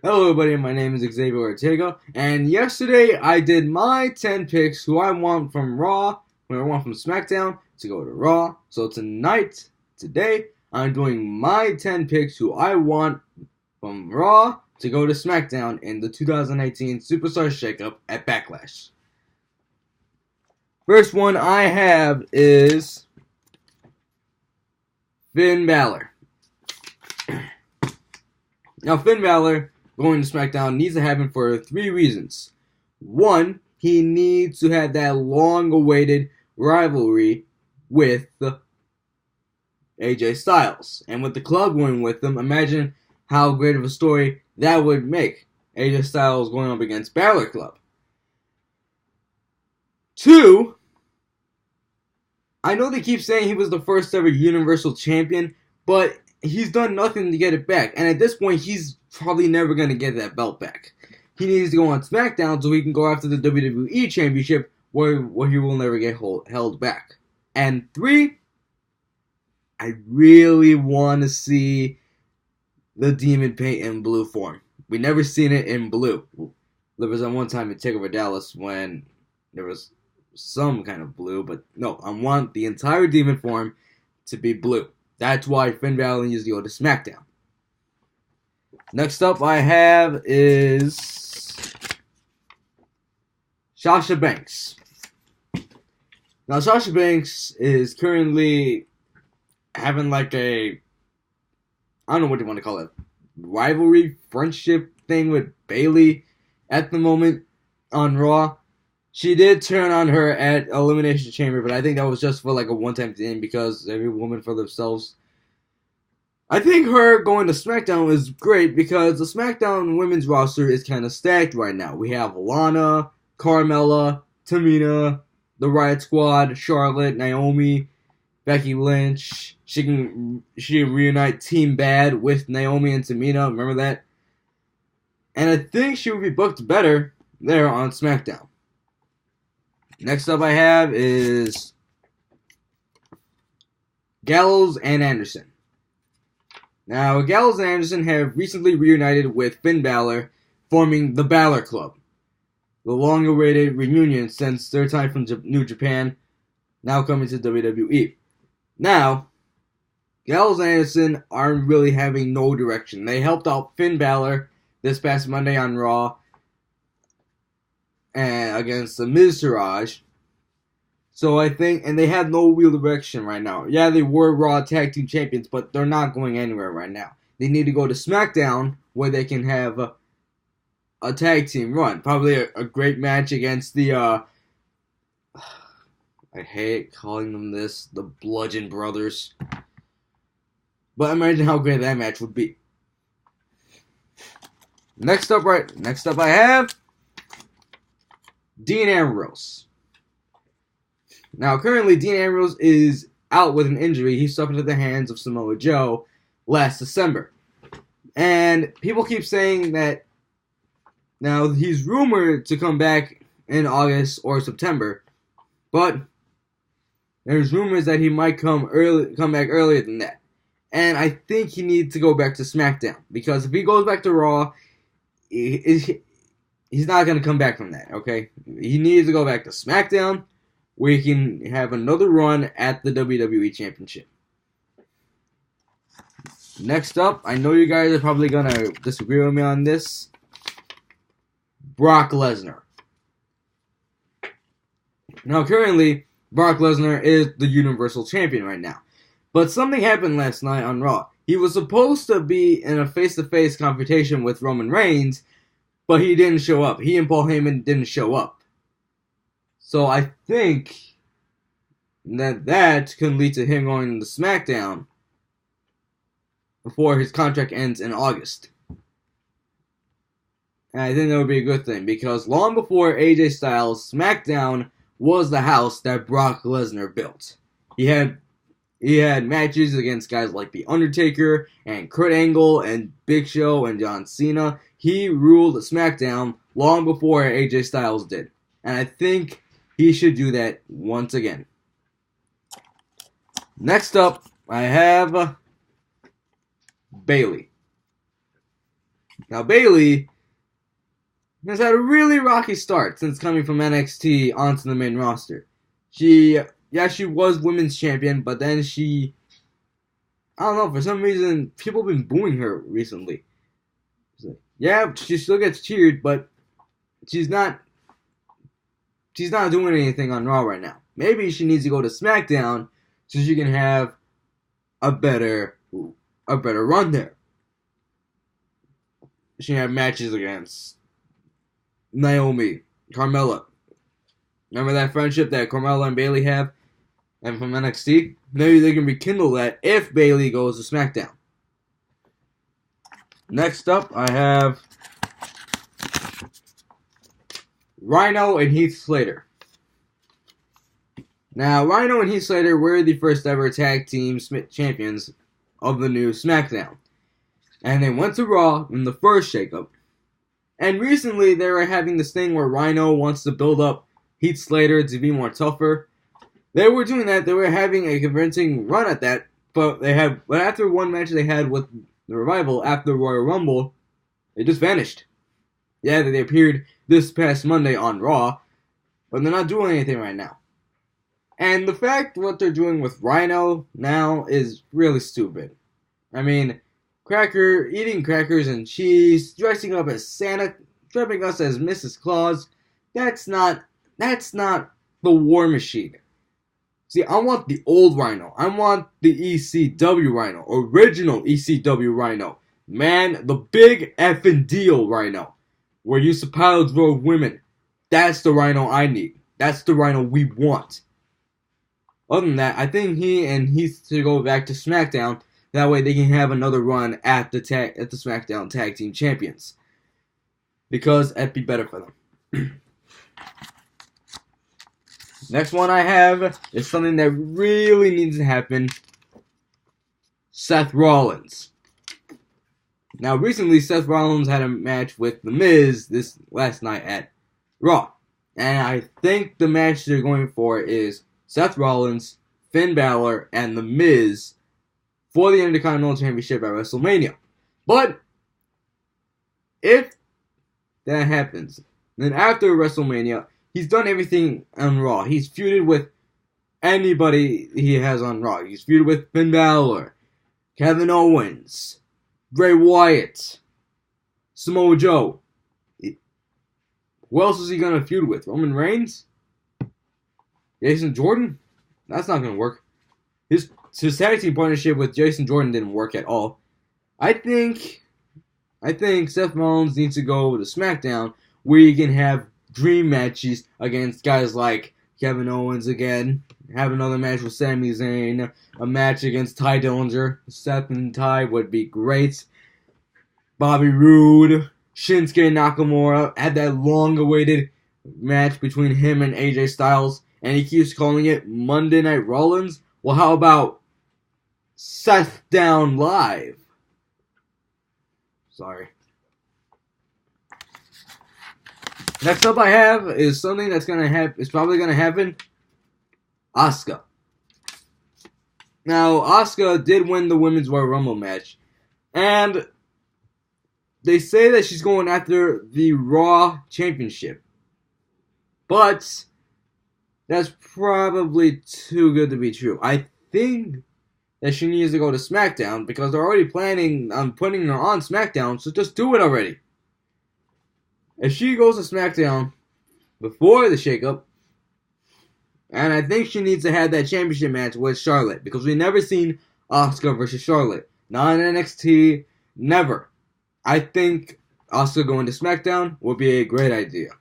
Hello everybody, my name is Xavier Ortega, and yesterday I did my 10 picks who I want from Raw, who I want from SmackDown to go to Raw. So today, I'm doing my 10 picks who I want from Raw to go to SmackDown in the 2018 Superstar Shakeup at Backlash. First one I have is Finn Balor. Now, Finn Balor going to SmackDown needs to happen for 3 reasons. One, he needs to have that long-awaited rivalry with AJ Styles. And with the club going with them, imagine how great of a story that would make. AJ Styles going up against Balor Club. 2, I know they keep saying he was the first ever Universal Champion, but he's done nothing to get it back. And at this point, he's probably never going to get that belt back. He needs to go on SmackDown so he can go after the WWE Championship where he will never get held back. And 3, I really want to see the Demon Paint in blue form. We never seen it in blue. There was one time in TakeOver Dallas when there was some kind of blue, but no, I want the entire Demon form to be blue. That's why Finn Balor needs to go to SmackDown. Next up I have is Sasha Banks. Now, Sasha Banks is currently having like I don't know what you want to call it, rivalry, friendship thing with Bayley at the moment on Raw. She did turn on her at Elimination Chamber, but I think that was just for like a one-time thing because every woman for themselves. I think her going to SmackDown is great because the SmackDown women's roster is kind of stacked right now. We have Lana, Carmella, Tamina, the Riot Squad, Charlotte, Naomi, Becky Lynch. She can reunite Team Bad with Naomi and Tamina. Remember that? And I think she would be booked better there on SmackDown. Next up I have is Gallows and Anderson. Now, Gallows and Anderson have recently reunited with Finn Balor, forming the Balor Club. The long-awaited reunion since their time from New Japan, now coming to WWE. Now, Gallows and Anderson aren't really having no direction. They helped out Finn Balor this past Monday on Raw and against the Miz Taraj. So I think, and they have no real direction right now. Yeah, they were Raw Tag Team Champions, but they're not going anywhere right now. They need to go to SmackDown where they can have a tag team run. Probably a great match against the, I hate calling them this, the Bludgeon Brothers. But imagine how great that match would be. Next up I have Dean Ambrose. Now, currently, Dean Ambrose is out with an injury he suffered at the hands of Samoa Joe last December. And people keep saying that now he's rumored to come back in August or September, but there's rumors that he might come back earlier than that. And I think he needs to go back to SmackDown, because if he goes back to Raw, he's not going to come back from that, okay? He needs to go back to SmackDown, where he can have another run at the WWE Championship. Next up, I know you guys are probably going to disagree with me on this, Brock Lesnar. Now, currently, Brock Lesnar is the Universal Champion right now. But something happened last night on Raw. He was supposed to be in a face-to-face confrontation with Roman Reigns, but he didn't show up. He and Paul Heyman didn't show up. So I think that can lead to him going to SmackDown before his contract ends in August. And I think that would be a good thing, because long before AJ Styles, SmackDown was the house that Brock Lesnar built. He had matches against guys like The Undertaker and Kurt Angle and Big Show and John Cena. He ruled SmackDown long before AJ Styles did. And I think he should do that once again. Next up, I have Bayley. Now, Bayley has had a really rocky start since coming from NXT onto the main roster. She was women's champion, but then I don't know, for some reason, people have been booing her recently. Yeah, she still gets cheered, but she's not doing anything on Raw right now. Maybe she needs to go to SmackDown so she can have a better run there. She can have matches against Naomi, Carmella. Remember that friendship that Carmella and Bayley have? And from NXT? Maybe they can rekindle that if Bayley goes to SmackDown. Next up, I have Rhino and Heath Slater. Now, Rhino and Heath Slater were the first ever tag team champions of the new SmackDown. And they went to Raw in the first shakeup. And recently, they were having this thing where Rhino wants to build up Heath Slater to be more tougher. They were doing that. They were having a convincing run at that. But after one match they had with the Revival after the Royal Rumble, it just vanished. Yeah, they appeared this past Monday on Raw, but they're not doing anything right now. And the fact what they're doing with Rhino now is really stupid. I mean, eating crackers and cheese, dressing up as Santa, dressing us as Mrs. Claus, that's not the War Machine. See, I want the old Rhino. I want the ECW Rhino. Original ECW Rhino. Man, the big effing deal Rhino. Where you used to pile drove women. That's the Rhino I need. That's the Rhino we want. Other than that, I think he should go back to SmackDown. That way they can have another run at the SmackDown Tag Team Champions. Because that'd be better for them. Next one I have is something that really needs to happen. Seth Rollins. Now, recently, Seth Rollins had a match with The Miz this last night at Raw. And I think the match they're going for is Seth Rollins, Finn Balor, and The Miz for the Intercontinental Championship at WrestleMania. But if that happens, then after WrestleMania, he's done everything on Raw. He's feuded with anybody he has on Raw. He's feuded with Finn Balor, Kevin Owens, Bray Wyatt, Samoa Joe. Who else is he going to feud with? Roman Reigns? Jason Jordan? That's not going to work. His tag team partnership with Jason Jordan didn't work at all. I think Seth Rollins needs to go to SmackDown where you can have dream matches against guys like Kevin Owens again. Have another match with Sami Zayn. A match against Ty Dillinger. Seth and Ty would be great. Bobby Roode. Shinsuke Nakamura. Had that long-awaited match between him and AJ Styles. And he keeps calling it Monday Night Rollins. Well, how about Seth Down Live? Sorry. Next up I have is something that's probably gonna happen. Asuka. Now, Asuka did win the Women's Royal Rumble match. And they say that she's going after the Raw Championship. But that's probably too good to be true. I think that she needs to go to SmackDown because they're already planning on putting her on SmackDown, so just do it already. If she goes to SmackDown before the shakeup, and I think she needs to have that championship match with Charlotte, because we've never seen Asuka versus Charlotte. Not in NXT, never. I think Asuka going to SmackDown would be a great idea.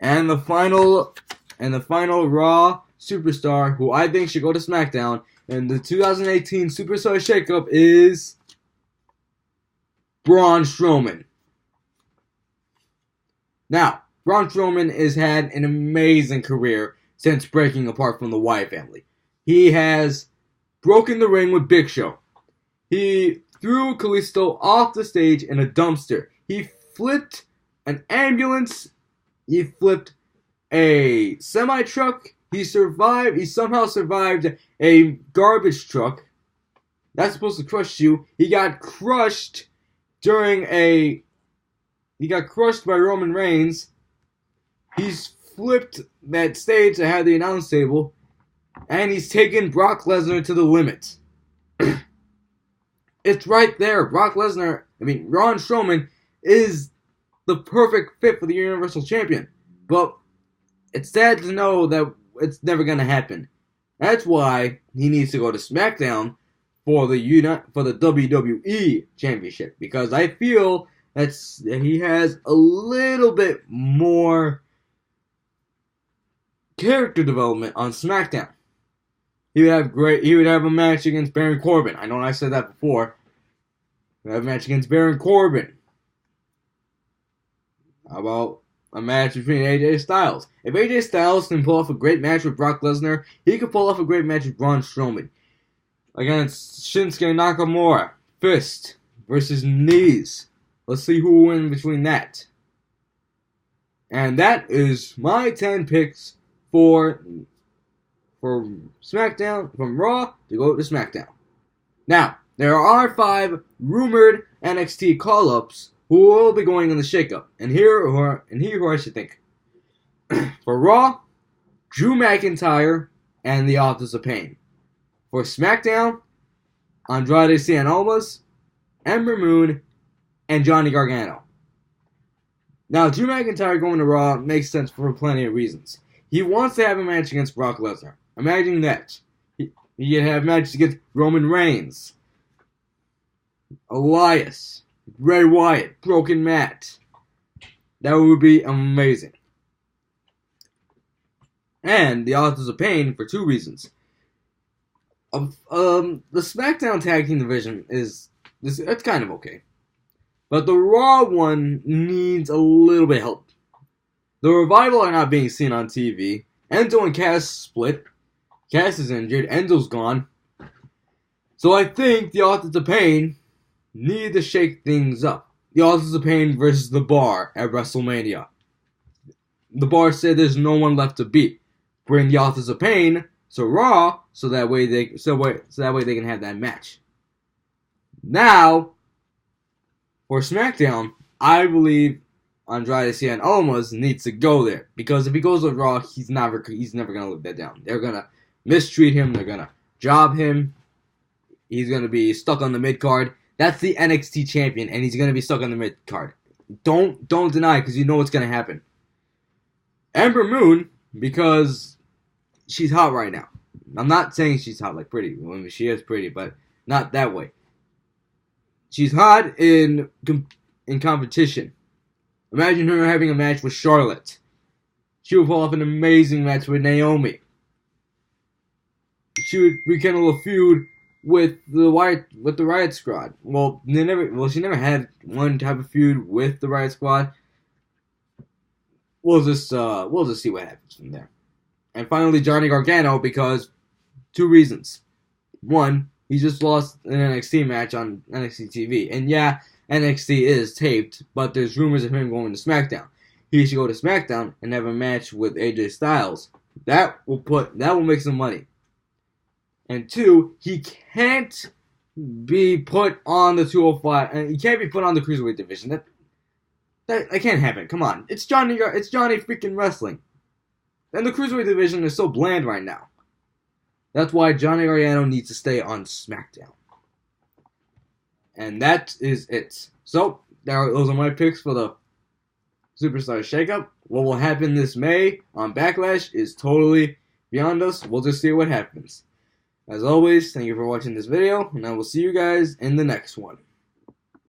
And the final Raw superstar who I think should go to SmackDown in the 2018 Superstar Shakeup is Braun Strowman. Now, Braun Strowman has had an amazing career since breaking apart from the Wyatt family. He has broken the ring with Big Show. He threw Kalisto off the stage in a dumpster. He flipped an ambulance. He flipped a semi-truck. He somehow survived a garbage truck. That's supposed to crush you. He got crushed he got crushed by Roman Reigns. He's flipped that stage that had the announce table, and he's taken Brock Lesnar to the limit. It's right there. Braun Strowman is the perfect fit for the Universal Champion. But it's sad to know that it's never going to happen. That's why he needs to go to SmackDown for the WWE Championship. Because I feel that he has a little bit more character development on SmackDown. He would have a match against Baron Corbin. I know I said that before. He would have a match against Baron Corbin. How about a match between AJ Styles? If AJ Styles can pull off a great match with Brock Lesnar, he could pull off a great match with Braun Strowman. Against Shinsuke Nakamura. Fist versus knees. Let's see who will win between that. And that is my 10 picks for SmackDown, from Raw to go to SmackDown. Now, there are 5 rumored NXT call-ups who will be going in the shakeup. And here who I should think. For Raw, Drew McIntyre and the Authors of Pain. For SmackDown, Andrade Cien Almas, Ember Moon, and Johnny Gargano. Now, Drew McIntyre going to Raw makes sense for plenty of reasons. He wants to have a match against Brock Lesnar. Imagine that. He could have matches against Roman Reigns, Elias, Bray Wyatt, Broken Matt. That would be amazing. And the Authors of Pain for 2 reasons. The SmackDown Tag Team division it's kind of okay. But the Raw one needs a little bit of help. The Revival are not being seen on TV. Enzo and Cass split. Cass is injured. Enzo's gone. So I think the Authors of Pain need to shake things up. The Authors of Pain versus The Bar at WrestleMania. The Bar said there's no one left to beat. Bring the Authors of Pain to Raw so that way they can have that match. Now, for SmackDown, I believe Andrade Cien Almas needs to go there, because if he goes to Raw, he's never gonna live that down. They're gonna mistreat him. They're gonna job him. He's gonna be stuck on the mid card. That's the NXT champion, and he's gonna be stuck on the mid card. Don't deny, because you know what's gonna happen. Ember Moon, because she's hot right now. I'm not saying she's hot like pretty. I mean, she is pretty, but not that way. She's hot in competition. Imagine her having a match with Charlotte. She would pull off an amazing match with Naomi. She would rekindle a feud with the Riot Squad. She never had one type of feud with the Riot Squad. We'll just see what happens from there. And finally, Johnny Gargano, because 2 reasons. 1, he just lost an NXT match on NXT TV. And yeah, NXT is taped, but there's rumors of him going to SmackDown. He should go to SmackDown and have a match with AJ Styles. That will make some money. And 2, he can't be put on the 205, and he can't be put on the Cruiserweight division. That can't happen. Come on. It's Johnny freaking wrestling. And the Cruiserweight division is so bland right now. That's why Johnny Gargano needs to stay on SmackDown. And that is it. So, those are my picks for the Superstar Shakeup. What will happen this May on Backlash is totally beyond us. We'll just see what happens. As always, thank you for watching this video, and I will see you guys in the next one.